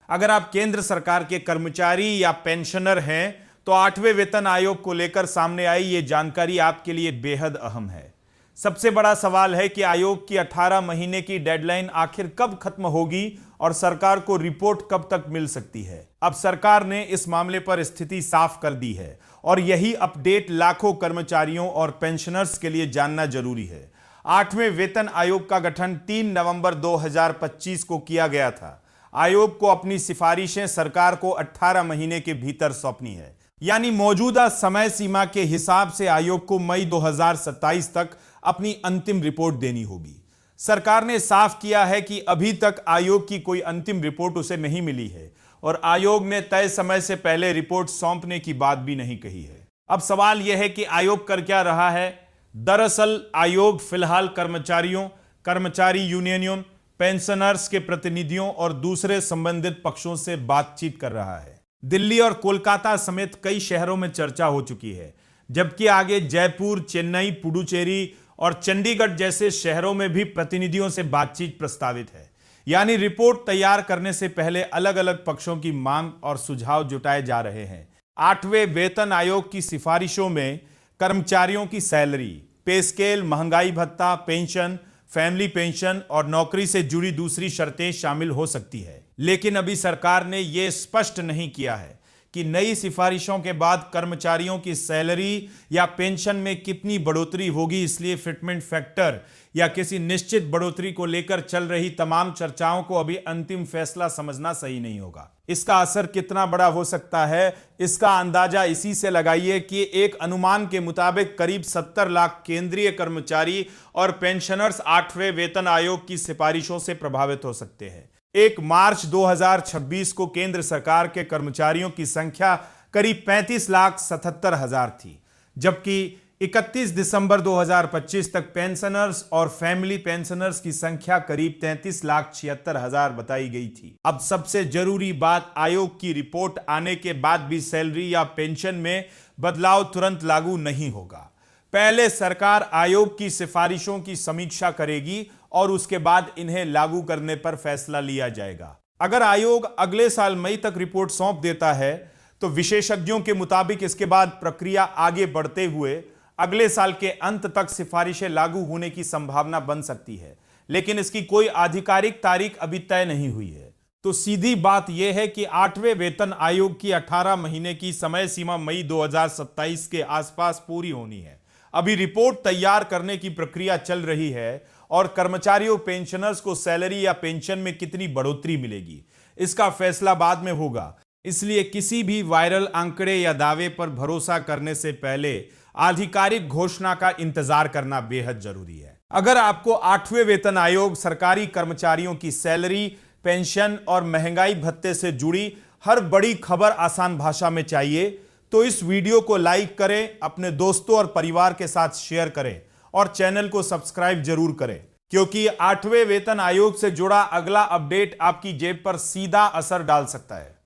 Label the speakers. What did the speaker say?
Speaker 1: अगर आप केंद्र सरकार के कर्मचारी या पेंशनर हैं तो 8वें वेतन आयोग को लेकर सामने आई ये जानकारी आपके लिए बेहद अहम है। सबसे बड़ा सवाल है कि आयोग की 18 महीने की डेडलाइन आखिर कब खत्म होगी और सरकार को रिपोर्ट कब तक मिल सकती है। अब सरकार ने इस मामले पर स्थिति साफ कर दी है और यही अपडेट लाखों कर्मचारियों और पेंशनर्स के लिए जानना जरूरी है। 8वें वेतन आयोग का गठन 3 नवंबर 2025 को किया गया था। आयोग को अपनी सिफारिशें सरकार को 18 महीने के भीतर सौंपनी है, यानी मौजूदा समय सीमा के हिसाब से आयोग को मई 2027 तक अपनी अंतिम रिपोर्ट देनी होगी। सरकार ने साफ किया है कि अभी तक आयोग की कोई अंतिम रिपोर्ट उसे नहीं मिली है और आयोग ने तय समय से पहले रिपोर्ट सौंपने की बात भी नहीं कही है। अब सवाल यह है कि आयोग कर क्या रहा है। दरअसल आयोग फिलहाल कर्मचारियों, कर्मचारी यूनियनों, पेंशनर्स के प्रतिनिधियों और दूसरे संबंधित पक्षों से बातचीत कर रहा है। दिल्ली और कोलकाता समेत कई शहरों में चर्चा हो चुकी है, जबकि आगे जयपुर, चेन्नई, पुडुचेरी और चंडीगढ़ जैसे शहरों में भी प्रतिनिधियों से बातचीत प्रस्तावित है। यानी रिपोर्ट तैयार करने से पहले अलग अलग पक्षों की मांग और सुझाव जुटाए जा रहे हैं। 8वें वेतन आयोग की सिफारिशों में कर्मचारियों की सैलरी, पे स्केल, महंगाई भत्ता, पेंशन, फैमिली पेंशन और नौकरी से जुड़ी दूसरी शर्तें शामिल हो सकती है। लेकिन अभी सरकार ने यह स्पष्ट नहीं किया है कि नई सिफारिशों के बाद कर्मचारियों की सैलरी या पेंशन में कितनी बढ़ोतरी होगी। इसलिए फिटमेंट फैक्टर या किसी निश्चित बढ़ोतरी को लेकर चल रही तमाम चर्चाओं को अभी अंतिम फैसला समझना सही नहीं होगा। इसका असर कितना बड़ा हो सकता है, इसका अंदाजा इसी से लगाइए कि एक अनुमान के मुताबिक करीब 70 लाख केंद्रीय कर्मचारी और पेंशनर्स 8वें वेतन आयोग की सिफारिशों से प्रभावित हो सकते हैं। 1 मार्च 2026 को केंद्र सरकार के कर्मचारियों की संख्या करीब 35,77,000 थी, जबकि 31 दिसंबर 2025 तक पेंशनर्स और फैमिली पेंशनर्स की संख्या करीब 33,76,000 बताई गई थी। अब सबसे जरूरी बात, आयोग की रिपोर्ट आने के बाद भी सैलरी या पेंशन में बदलाव तुरंत लागू नहीं होगा। पहले सरकार आयोग की सिफारिशों की समीक्षा करेगी और उसके बाद इन्हें लागू करने पर फैसला लिया जाएगा। अगर आयोग अगले साल मई तक रिपोर्ट सौंप देता है तो विशेषज्ञों के मुताबिक इसके बाद प्रक्रिया आगे बढ़ते हुए अगले साल के अंत तक सिफारिशें लागू होने की संभावना बन सकती है, लेकिन इसकी कोई आधिकारिक तारीख अभी तय नहीं हुई है। तो सीधी बात यह है कि 8वें वेतन आयोग की 18 महीने की समय सीमा मई 2027 के आसपास पूरी होनी है। अभी रिपोर्ट तैयार करने की प्रक्रिया चल रही है और कर्मचारियों, पेंशनर्स को सैलरी या पेंशन में कितनी बढ़ोतरी मिलेगी, इसका फैसला बाद में होगा। इसलिए किसी भी वायरल आंकड़े या दावे पर भरोसा करने से पहले आधिकारिक घोषणा का इंतजार करना बेहद जरूरी है। अगर आपको 8वें वेतन आयोग, सरकारी कर्मचारियों की सैलरी, पेंशन और महंगाई भत्ते से जुड़ी हर बड़ी खबर आसान भाषा में चाहिए तो इस वीडियो को लाइक करें, अपने दोस्तों और परिवार के साथ शेयर करें और चैनल को सब्सक्राइब जरूर करें, क्योंकि 8वें वेतन आयोग से जुड़ा अगला अपडेट आपकी जेब पर सीधा असर डाल सकता है।